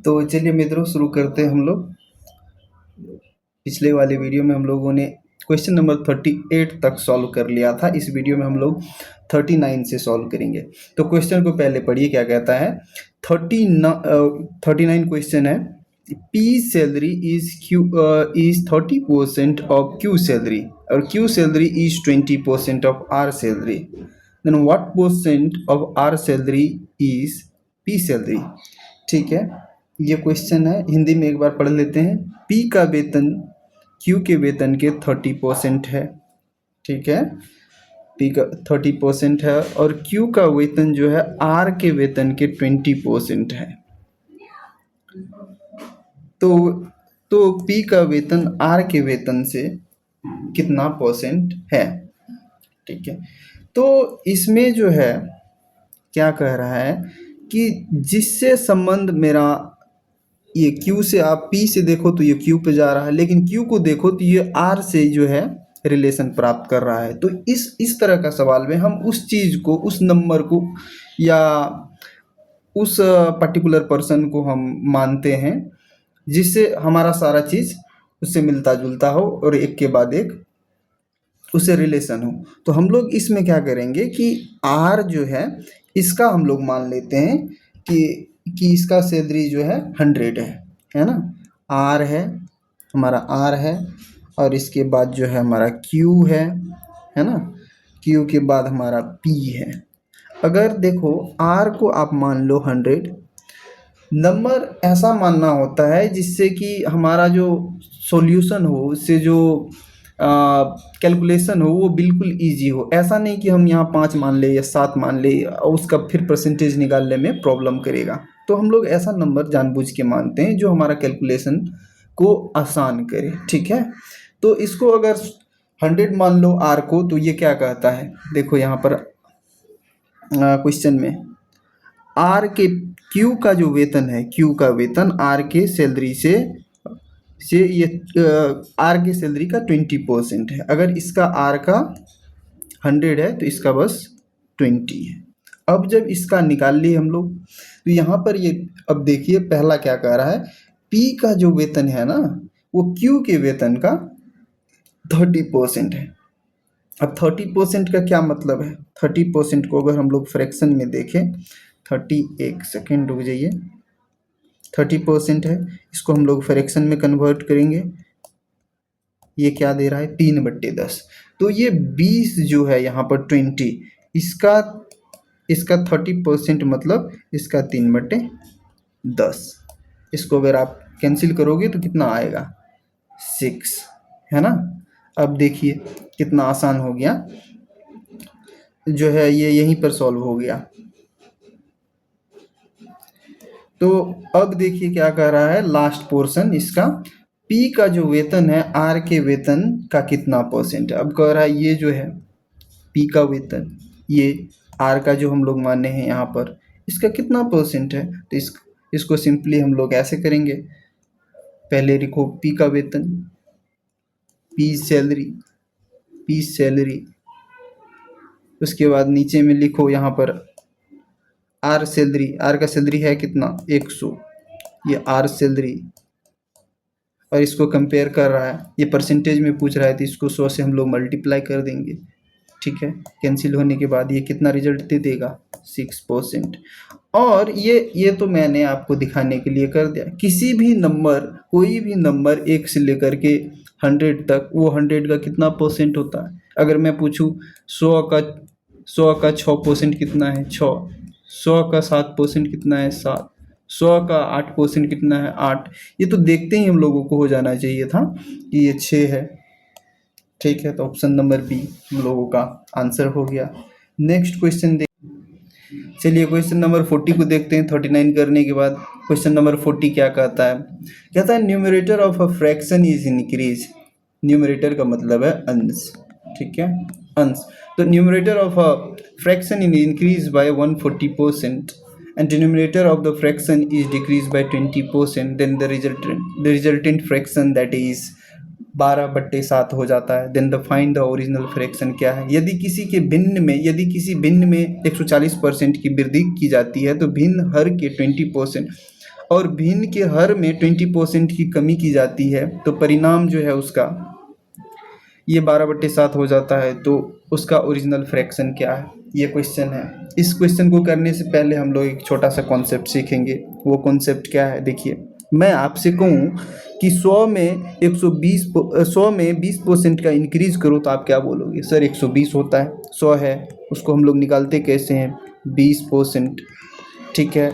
तो चलिए मित्रों शुरू करते हैं हम लोग। पिछले वाले वीडियो में हम लोगों ने क्वेश्चन नंबर 38 तक सॉल्व कर लिया था। इस वीडियो में हम लोग 39 से सॉल्व करेंगे। तो क्वेश्चन को पहले पढ़िए क्या कहता है। 39 क्वेश्चन है। P salary is 30% of Q salary और Q salary is 20% of R salary. Then what percent of R salary is P salary. ठीक है, ये क्वेश्चन है। हिंदी में एक बार पढ़ लेते हैं। P का वेतन Q के वेतन के 30% है। ठीक है, P का 30% है और Q का वेतन जो है R के वेतन के 20% है। तो P का वेतन R के वेतन से कितना परसेंट है। ठीक है, तो इसमें जो है क्या कह रहा है कि जिससे संबंध मेरा ये Q से, आप P से देखो तो ये Q पे जा रहा है, लेकिन Q को देखो तो ये R से जो है रिलेशन प्राप्त कर रहा है। तो इस तरह का सवाल में हम उस चीज़ को, उस नंबर को या उस पर्टिकुलर पर्सन को हम मानते हैं जिससे हमारा सारा चीज़ उससे मिलता जुलता हो और एक के बाद एक उससे रिलेशन हो। तो हम लोग इसमें क्या करेंगे कि R जो है इसका हम लोग मान लेते हैं कि इसका सैलरी जो है 100 है ना। R है, हमारा R है और इसके बाद जो है हमारा Q है ना। Q के बाद हमारा P है। अगर देखो R को आप मान लो 100, नंबर ऐसा मानना होता है जिससे कि हमारा जो सॉल्यूशन हो, उससे जो कैलकुलेशन हो वो बिल्कुल इजी हो। ऐसा नहीं कि हम यहाँ 5 मान ले या 7 मान ले और उसका फिर परसेंटेज निकालने में प्रॉब्लम करेगा। तो हम लोग ऐसा नंबर जानबूझ के मानते हैं जो हमारा कैलकुलेशन को आसान करे। ठीक है, तो इसको अगर 100 मान लो R को, तो ये क्या कहता है, देखो यहाँ पर क्वेश्चन में R के Q का जो वेतन है, Q का वेतन R के सैलरी से ये R के सैलरी का 20% है। अगर इसका R का 100 है तो इसका बस 20 है। अब जब इसका निकाल लिए हम लोग, तो यहाँ पर ये अब देखिए पहला क्या कह रहा है, P का जो वेतन है ना वो Q के वेतन का 30% है। अब 30% का क्या मतलब है, 30% को अगर हम लोग फ्रैक्शन में देखें, 31 सेकेंड रुक जाइए, 30% है, इसको हम लोग फ्रैक्शन में कन्वर्ट करेंगे। ये क्या दे रहा है, 3/10। तो ये 20 जो है यहाँ पर 20, इसका 30% मतलब इसका 3/10। इसको अगर आप कैंसिल करोगे तो कितना आएगा, 6, है ना। अब देखिए कितना आसान हो गया, जो है ये यहीं पर सॉल्व हो गया। तो अब देखिए क्या कह रहा है लास्ट पोर्शन इसका, P का जो वेतन है R के वेतन का कितना परसेंट है। अब कह रहा है ये जो है P का वेतन, ये R का जो हम लोग माने हैं यहाँ पर, इसका कितना परसेंट है। तो इसको सिंपली हम लोग ऐसे करेंगे, पहले लिखो P का वेतन, P सैलरी, उसके बाद नीचे में लिखो यहाँ पर R सैलरी, R का सैलरी है कितना 100, ये R सैलरी, और इसको कंपेयर कर रहा है, ये परसेंटेज में पूछ रहा है तो इसको 100 से हम लोग मल्टीप्लाई कर देंगे। ठीक है, कैंसिल होने के बाद ये कितना रिजल्ट दे देगा, 6%। और ये तो मैंने आपको दिखाने के लिए कर दिया। किसी भी नंबर, कोई भी नंबर 1 से लेकर के 100 तक, वो 100 का कितना परसेंट होता है। अगर मैं पूछूँ 100 का 6% कितना है, 6, 100 का 7% कितना है, 7, 100 का 8% कितना है, 8। ये तो देखते ही हम लोगों को हो जाना चाहिए था कि ये 6 है। ठीक है, तो ऑप्शन नंबर बी हम लोगों का आंसर हो गया। नेक्स्ट क्वेश्चन चलिए क्वेश्चन नंबर 40 को देखते हैं। 39 करने के बाद क्वेश्चन नंबर 40 क्या कहता है, कहता है numerator of a fraction is increase. Numerator का मतलब है अंश। ठीक है, अंश। तो numerator of a fraction is increase by 140% and denominator of the fraction is decreased by 20%, then the resultant fraction that is 12/7 हो जाता है। Then the find the original fraction क्या है। यदि किसी भिन्न में 140% की वृद्धि की जाती है तो भिन्न हर के 20% और भिन्न के हर में 20% की कमी की जाती है, तो परिणाम जो है उसका ये 12/7 हो जाता है। तो उसका ओरिजिनल फ्रैक्शन क्या है, ये क्वेश्चन है। इस क्वेश्चन को करने से पहले हम लोग एक छोटा सा कॉन्सेप्ट सीखेंगे। वो कॉन्सेप्ट क्या है, देखिए, मैं आपसे कहूँ कि 100 में 20% का इंक्रीज करो तो आप क्या बोलोगे? सर 120 होता है, 100 है, उसको हम लोग निकालते कैसे हैं? 20%, ठीक है।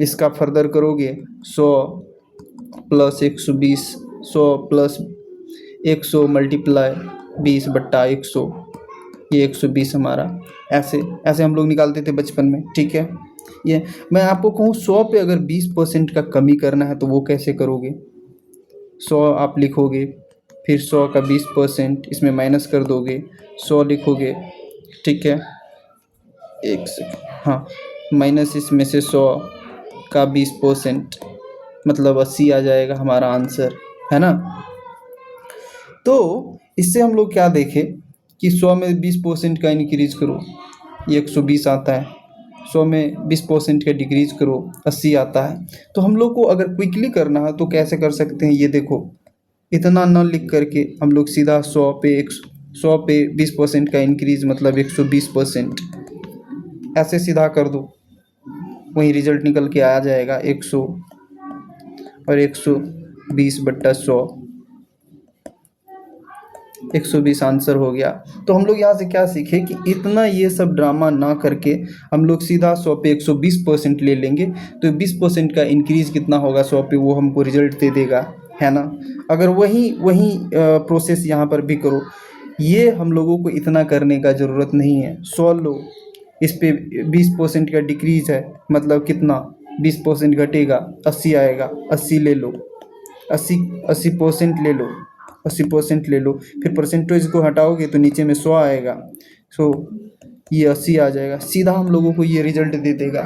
इसका फर्दर करोगे 100 प्लस 120, 100 प्लस 100 मल्टीप्लाई 20/100, ये 120 हमारा। ऐसे ऐसे हम लोग निकालते थे बचपन में, ठीक है। ये मैं आपको कहूँ 100 पे अगर 20% का कमी करना है तो वो कैसे करोगे? 100 आप लिखोगे, फिर 100 का 20% इसमें माइनस कर दोगे, 100 लिखोगे, ठीक है। एक सेकंड, हाँ, माइनस इसमें से 100 का 20%, मतलब 80 आ जाएगा हमारा आंसर, है ना। तो इससे हम लोग क्या देखें कि 100 में 20% का इंक्रीज करो, ये 120 आता है। 100 में 20% का डिक्रीज करो, 80 आता है। तो हम लोग को अगर क्विकली करना है तो कैसे कर सकते हैं, ये देखो, इतना न लिख करके हम लोग सीधा 100 पे 20% का इंक्रीज मतलब 120%, ऐसे सीधा कर दो, वही रिजल्ट निकल के आ जाएगा 100 और 120/100, 120 आंसर हो गया। तो हम लोग यहाँ से क्या सीखे कि इतना ये सब ड्रामा ना करके हम लोग सीधा 100 पे 120% ले लेंगे, तो 20% का इंक्रीज़ कितना होगा 100 पे, वो हमको रिजल्ट दे देगा, है ना। अगर वही प्रोसेस यहाँ पर भी करो, ये हम लोगों को इतना करने का ज़रूरत नहीं है। 100 लो, इस पे 20% का डिक्रीज़ है, मतलब कितना 20% घटेगा, 80 आएगा, 80 ले लो, 80% ले लो, 80% ले लो, फिर परसेंटेज को हटाओगे तो नीचे में 100 आएगा, सो ये 80 आ जाएगा, सीधा हम लोगों को ये रिजल्ट दे देगा,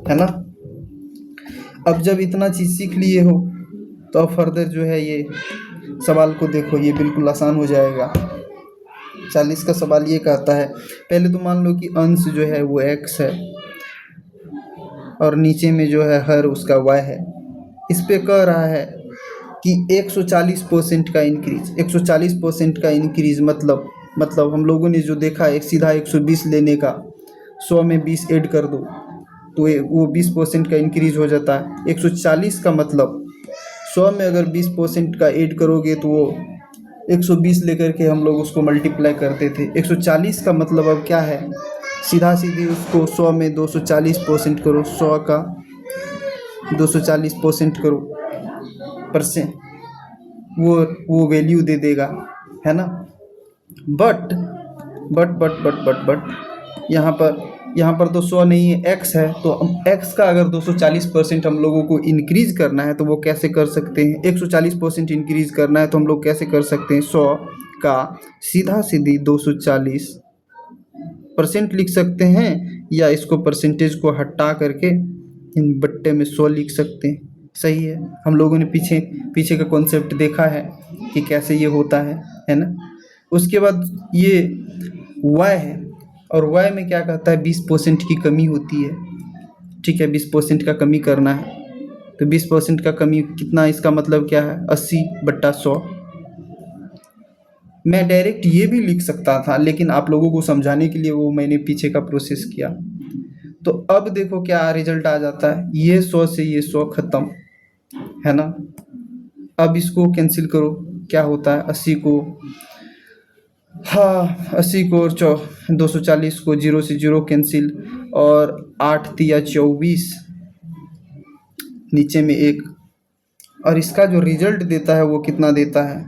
है ना। अब जब इतना चीज़ सीख लिए हो तो अब फर्दर जो है ये सवाल को देखो, ये बिल्कुल आसान हो जाएगा। 40 का सवाल ये कहता है, पहले तो मान लो कि अंश जो है वो x है और नीचे में जो है हर उसका y है। इस पे कह रहा है कि 140% का इंक्रीज, 140% का इंक्रीज मतलब हम लोगों ने जो देखा है सीधा 120 लेने का, 100 में 20 ऐड कर दो तो वो 20% का इंक्रीज हो जाता है। 140 का मतलब 100 में अगर 20% का ऐड करोगे तो वो 120 लेकर के हम लोग उसको मल्टीप्लाई करते थे। 140 का मतलब अब क्या है, सीधा सीधी उसको 100 में 240% करो, 100 का 240% करो परसेंट, वो वैल्यू दे देगा, है ना। बट यहाँ पर तो 100 नहीं है, x है, तो x का अगर 240% हम लोगों को इंक्रीज करना है तो वो कैसे कर सकते हैं? 140% इंक्रीज करना है तो हम लोग कैसे कर सकते हैं? 100 का सीधा सीधी 240% लिख सकते हैं, या इसको परसेंटेज को हटा करके इन बट्टे में 100 लिख सकते हैं। सही है, हम लोगों ने पीछे का कॉन्सेप्ट देखा है कि कैसे ये होता है ना। उसके बाद ये y है, और y में क्या कहता है, 20% की कमी होती है, ठीक है। 20% का कमी करना है तो 20% का कमी कितना, इसका मतलब क्या है, 80/100। मैं डायरेक्ट ये भी लिख सकता था, लेकिन आप लोगों को समझाने के लिए वो मैंने पीछे का प्रोसेस किया। तो अब देखो क्या रिजल्ट आ जाता है, ये 100 से ये 100 खत्म, है ना। अब इसको कैंसिल करो, क्या होता है, 80 को, हाँ 80 को और 240 को, 0 से 0 कैंसिल, और 8 तिया 24, नीचे में 1, और इसका जो रिजल्ट देता है वो कितना देता है,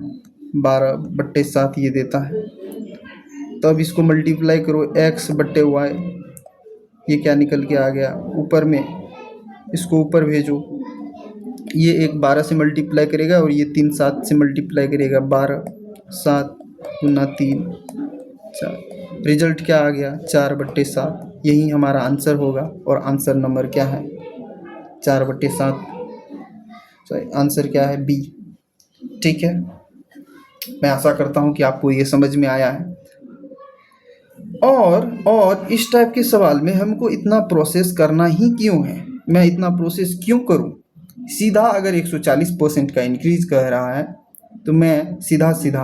12/7 ये देता है। तो अब इसको मल्टीप्लाई करो, x/y, ये क्या निकल के आ गया ऊपर में, इसको ऊपर भेजो, ये एक 12 से मल्टीप्लाई करेगा और ये 3 7 से मल्टीप्लाई करेगा, 12 7 गुना 3 4, रिजल्ट क्या आ गया, 4/7। यही हमारा आंसर होगा, और आंसर नंबर क्या है, 4/7, सॉरी आंसर क्या है, बी, ठीक है। मैं आशा करता हूँ कि आपको ये समझ में आया है। और इस टाइप के सवाल में हमको इतना प्रोसेस करना ही क्यों है, मैं इतना प्रोसेस क्यों करूँ? सीधा अगर 140% का इंक्रीज कह रहा है तो मैं सीधा सीधा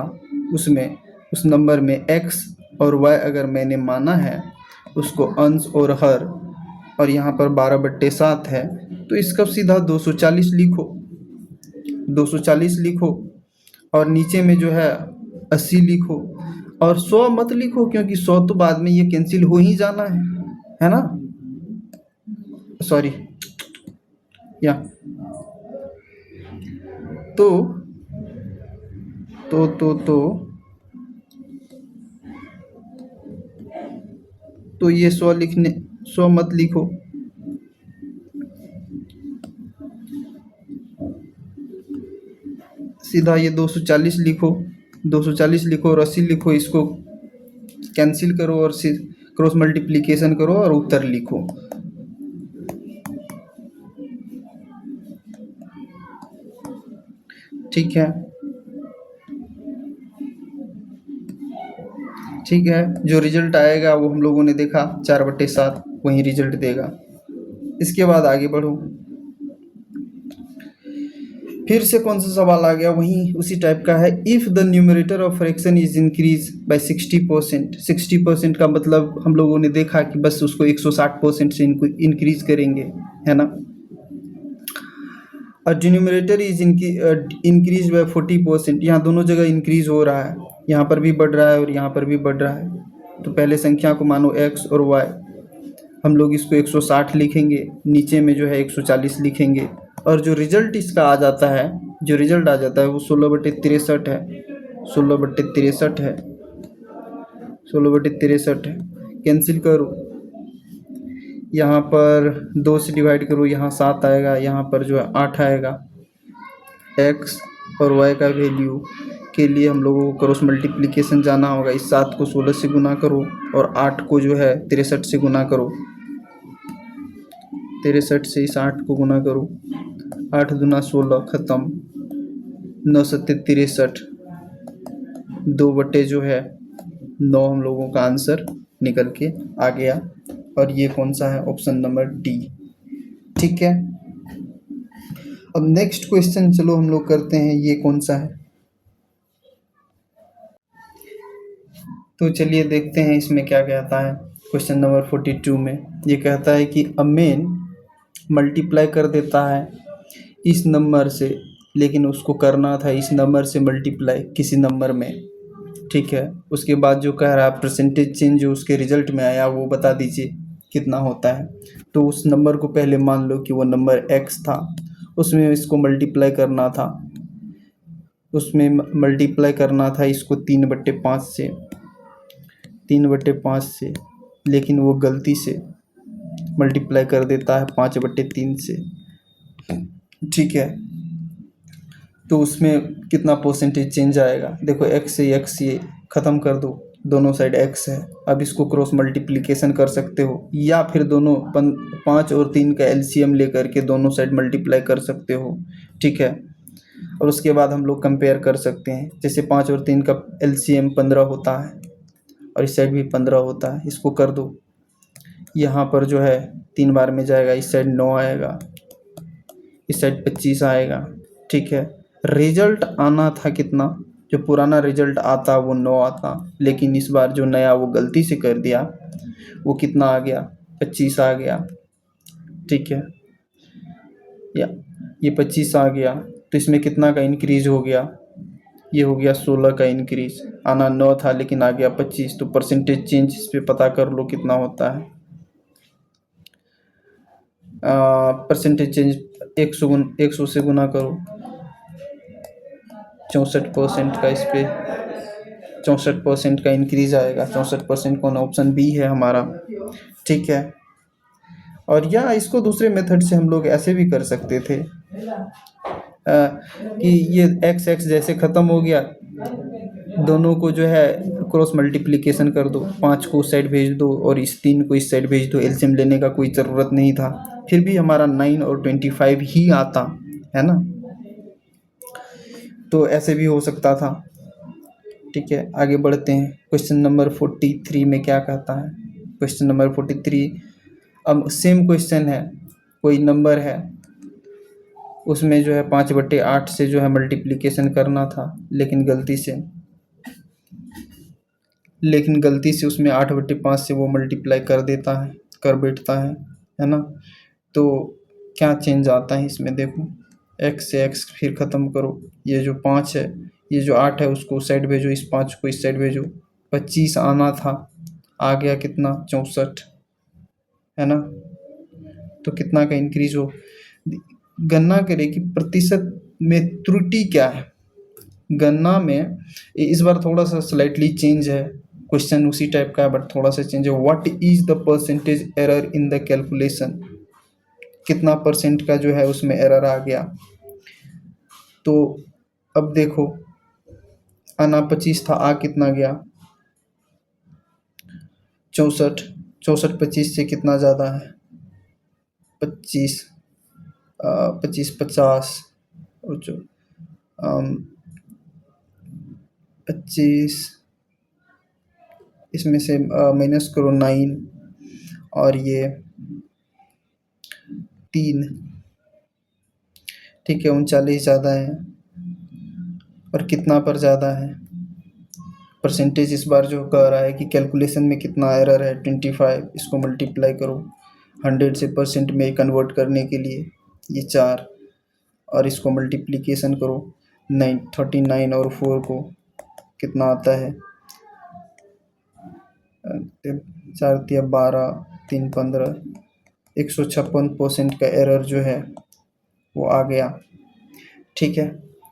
उसमें उस नंबर में x और y अगर मैंने माना है उसको अंश और हर, और यहाँ पर 12/7 है, तो इसका सीधा 240 लिखो, 240 लिखो, और नीचे में जो है 80 लिखो, और 100 मत लिखो क्योंकि 100 तो बाद में ये कैंसिल हो ही जाना है ना। सॉरी, या तो तो तो तो तो ये 100 लिखने, 100 मत लिखो, सीधा ये 240 लिखो, 240 लिखो और 80 लिखो, इसको कैंसिल करो और क्रॉस मल्टीप्लिकेशन करो और उत्तर लिखो। ठीक है, ठीक है, जो रिजल्ट आएगा वो हम लोगों ने देखा 4/7 वही रिजल्ट देगा। इसके बाद आगे बढ़ो, फिर से कौन सा सवाल आ गया, वहीं उसी टाइप का है। If the numerator of fraction is increase by 60%, 60% का मतलब हम लोगों ने देखा कि बस उसको 160% से इंक्रीज करेंगे, है ना। और डिनोमिनेटर इज इंक्रीज बाय 40%, यहाँ दोनों जगह इंक्रीज हो रहा है, यहाँ पर भी बढ़ रहा है और यहाँ पर भी बढ़ रहा है। तो पहले संख्या को मानो x और y, हम लोग इसको 160 लिखेंगे, नीचे में जो है 140 लिखेंगे, और जो रिजल्ट इसका आ जाता है, जो रिजल्ट आ जाता है वो 16/63 है, 16/63 है, 16/63 है। कैंसिल करो, यहाँ पर 2 से डिवाइड करो, यहाँ 7 आएगा, यहाँ पर जो है 8 आएगा। x और y का वैल्यू के लिए हम लोगों को क्रॉस मल्टीप्लिकेशन जाना होगा। इस 7 को 16 से गुना करो और 8 को जो है 63 से गुना करो, 63 से इस 8 को गुना करो, 8 दूना 16, ख़त्म, 9 सत्ते 63, 2 बटे जो है 9 हम लोगों का आंसर निकल के आ गया। और ये कौन सा है, ऑप्शन नंबर डी। ठीक है, अब नेक्स्ट क्वेश्चन चलो हम लोग करते हैं, ये कौन सा है, तो चलिए देखते हैं इसमें क्या कहता है। क्वेश्चन नंबर 42 में ये कहता है कि अ मैन मल्टीप्लाई कर देता है इस नंबर से, लेकिन उसको करना था इस नंबर से मल्टीप्लाई किसी नंबर में, ठीक है। उसके बाद जो कह रहा है परसेंटेज चेंज जो उसके रिजल्ट में आया वो बता दीजिए कितना होता है। तो उस नंबर को पहले मान लो कि वो नंबर x था, उसमें इसको मल्टीप्लाई करना था, उसमें मल्टीप्लाई करना था इसको 3/5 से, 3/5 से, लेकिन वो गलती से मल्टीप्लाई कर देता है 5/3 से, ठीक है। तो उसमें कितना परसेंटेज चेंज आएगा, देखो x से x ये ख़त्म कर दो, दोनों साइड x है। अब इसको क्रॉस मल्टीप्लिकेशन कर सकते हो, या फिर दोनों 5 और 3 का एलसीएम लेकर के दोनों साइड मल्टीप्लाई कर सकते हो, ठीक है। और उसके बाद हम लोग कंपेयर कर सकते हैं, जैसे 5 और 3 का एलसीएम 15 होता है और इस साइड भी 15 होता है, इसको कर दो। यहाँ पर जो है 3 बार में जाएगा, इस साइड 9 आएगा, इस साइड 25 आएगा, ठीक है। रिजल्ट आना था कितना, जो पुराना रिजल्ट आता वो 9 आता, लेकिन इस बार जो नया वो गलती से कर दिया वो कितना आ गया, 25 आ गया, ठीक है। या ये 25 आ गया, तो इसमें कितना का इंक्रीज हो गया, ये हो गया 16 का इंक्रीज। आना 9 था लेकिन आ गया 25, तो परसेंटेज चेंज इस पर पता कर लो कितना होता है। परसेंटेज चेंज 100 से गुना करो, 64% का इस पर 64% का इंक्रीज आएगा। 64% कौन, ऑप्शन बी है हमारा, ठीक है। और या इसको दूसरे मेथड से हम लोग ऐसे भी कर सकते थे कि ये एक्स एक्स जैसे ख़त्म हो गया, दोनों को जो है क्रॉस मल्टीप्लिकेशन कर दो, 5 को उस साइड भेज दो और इस 3 को इस साइड भेज दो, एलसीएम लेने का कोई ज़रूरत नहीं था, फिर भी हमारा 9 और 25 ही आता है ना। तो ऐसे भी हो सकता था, ठीक है। आगे बढ़ते हैं, क्वेश्चन नंबर 43 में क्या कहता है। क्वेश्चन नंबर 43, अब सेम क्वेश्चन है, कोई नंबर है, उसमें जो है 5/8 से जो है मल्टीप्लिकेशन करना था, लेकिन गलती से उसमें 8/5 से वो मल्टीप्लाई कर देता है, कर बैठता है ना। तो क्या चेंज आता है इसमें देखो, x से x फिर ख़त्म करो, ये जो 5 है, ये जो 8 है उसको उस साइड भेजो, इस 5 को इस साइड भेजो, 25 आना था, आ गया कितना 64, है ना। तो कितना का इंक्रीज हो, गणना करें कि प्रतिशत में त्रुटि क्या है। गणना में इस बार थोड़ा सा स्लाइटली चेंज है, क्वेश्चन उसी टाइप का है बट थोड़ा सा चेंज है। What is the percentage error in the calculation, कितना परसेंट का जो है उसमें एरर आ गया। तो अब देखो, आना 25 था, आ कितना गया 64, 64 25 से कितना ज़्यादा है 25, 25 50 और जो 25 इसमें से माइनस करो 9 और ये 3, ठीक है 39 ज़्यादा है। और कितना पर ज़्यादा है परसेंटेज, इस बार जो कह रहा है कि कैलकुलेशन में कितना एरर है 25, इसको मल्टीप्लाई करो 100 से परसेंट में कन्वर्ट करने के लिए, ये 4, और इसको मल्टीप्लिकेशन करो 39 और 4 को, कितना आता है 4 तिया 12 3 15, 156% का एरर जो है वो आ गया। ठीक है,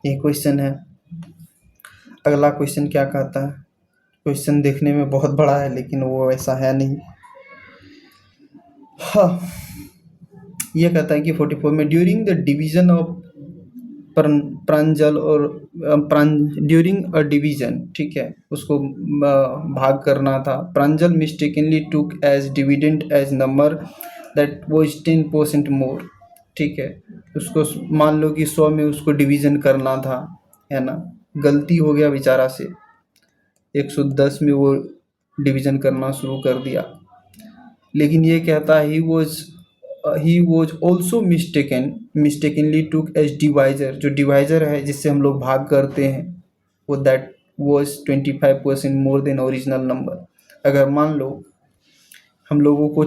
ये क्वेश्चन है। अगला क्वेश्चन क्या कहता है, क्वेश्चन देखने में बहुत बड़ा है लेकिन वो ऐसा है नहीं। हाँ, ये कहता है कि 44 में ड्यूरिंग द डिवीजन ऑफ प्रांजल और ड्यूरिंग अ डिवीजन, ठीक है, उसको भाग करना था। Pranjal mistakenly took as dividend as number that was 10% more, ठीक है, उसको मान लो कि 100 में उसको डिवीजन करना था, है ना, गलती हो गया बेचारा से, 110 में वो डिवीजन करना शुरू कर दिया। लेकिन ये कहता है he was also mistakenly took as divisor, जो डिवाइजर है जिससे हम लोग भाग करते हैं, वो that was 25% more than original number. अगर मान लो हम लोगों को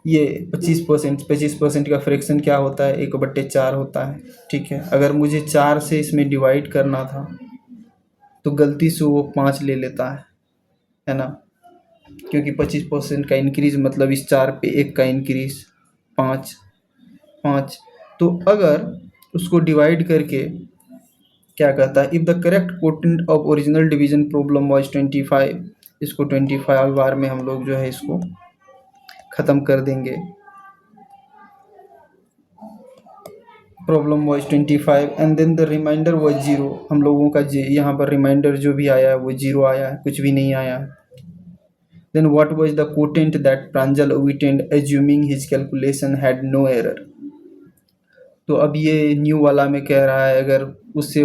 ये 25% का फ्रैक्शन क्या होता है, 1/4 होता है, ठीक है। अगर मुझे 4 से इसमें डिवाइड करना था तो गलती से वो 5 ले लेता है ना, क्योंकि 25% का इंक्रीज मतलब इस 4 पे 1 का इंक्रीज 5। तो अगर उसको डिवाइड करके क्या कहता है, if the correct quotient of original division problem was 25, इसको 25 बार में हम लोग जो है इसको ख़त्म कर देंगे। Problem was 25 and then the remainder was 0, हम लोगों का यहाँ पर रिमाइंडर जो भी आया है वो 0 आया है, कुछ भी नहीं आया। Then what was the quotient that Pranjal obtained assuming his calculation had no error? तो अब ये न्यू वाला में कह रहा है अगर उससे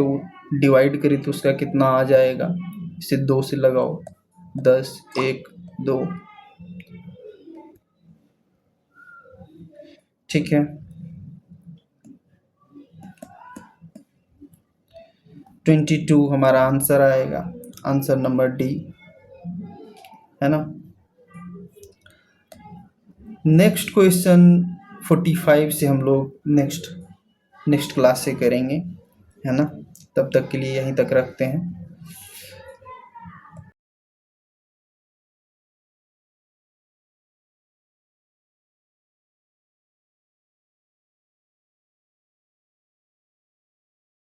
डिवाइड करें तो उसका कितना आ जाएगा, इसे 2 से लगाओ, 10 1 2, ठीक है, 22 हमारा आंसर आएगा, आंसर नंबर डी, है ना। नेक्स्ट क्वेश्चन 45 से हम लोग नेक्स्ट क्लास से करेंगे, है ना। तब तक के लिए यहीं तक रखते हैं।